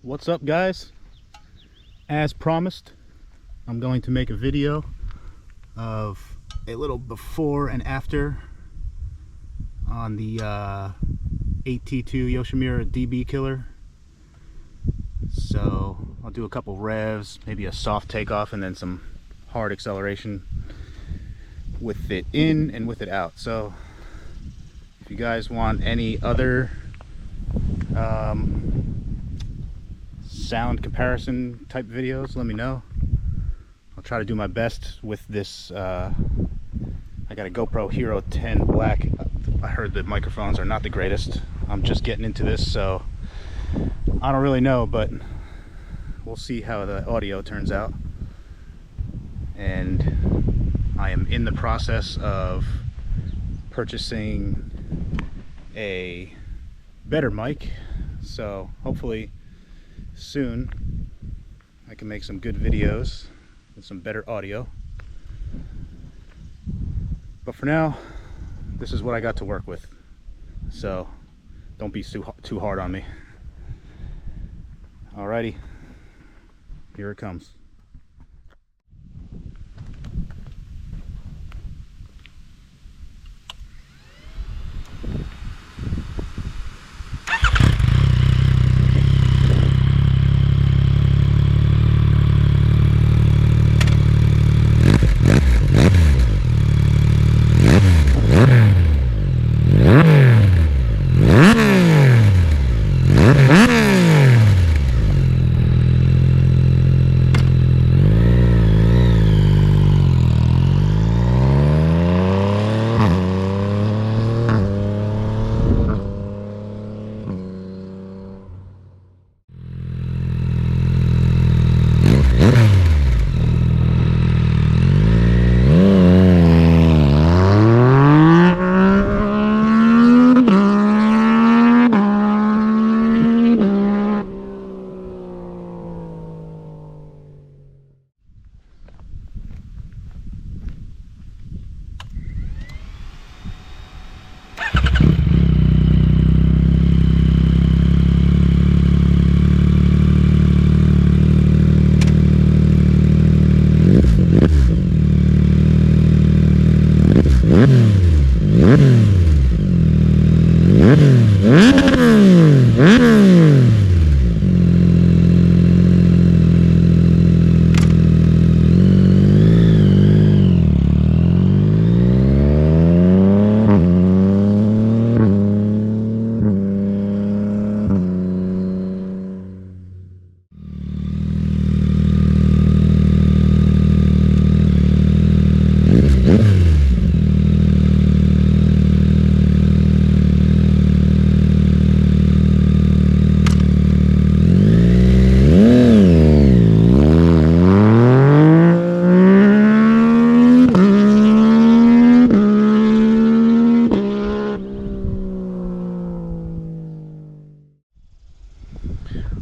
What's up, guys? As promised, I'm going to make a video of a little before and after on the AT2 Yoshimura DB killer. So I'll do a couple revs, maybe a soft takeoff, and then some hard acceleration with it in and with it out. So if you guys want any other sound comparison type videos, let me know. I'll try to do my best with this. I got a GoPro Hero 10 Black. I heard the microphones are not the greatest. I'm just getting into this, so I don't really know, but we'll see how the audio turns out. And I am in the process of purchasing a better mic, so hopefully soon I can make some good videos with some better audio. But for now, this is what I got to work with, so don't be too hard on me. Alrighty, here it comes.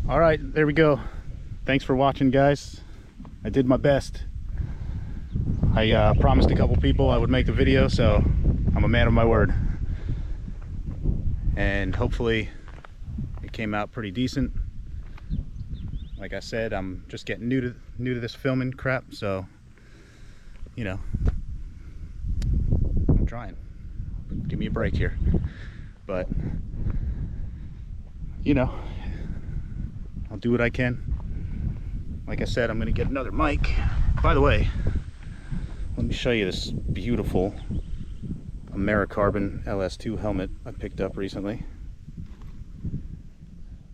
Alright, there we go. Thanks for watching, guys. I did my best. I promised a couple people I would make a video, so I'm a man of my word. And hopefully it came out pretty decent. Like I said, I'm just getting new to this filming crap, so you know, I'm trying. Give me a break here. But you know, I'll do what I can. Like I said, I'm gonna get another mic. By the way, let me show you this beautiful Americarbon LS2 helmet I picked up recently.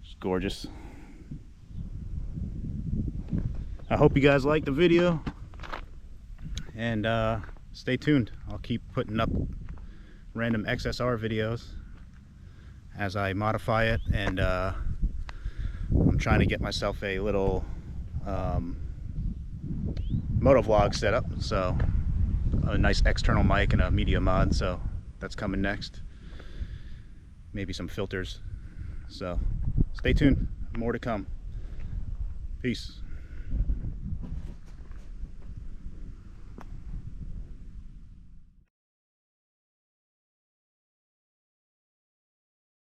It's gorgeous. I hope you guys liked the video, and stay tuned. I'll keep putting up random XSR videos as I modify it, and I'm trying to get myself a little motovlog set up, so a nice external mic and a media mod, so that's coming next. Maybe some filters, so stay tuned, more to come. Peace.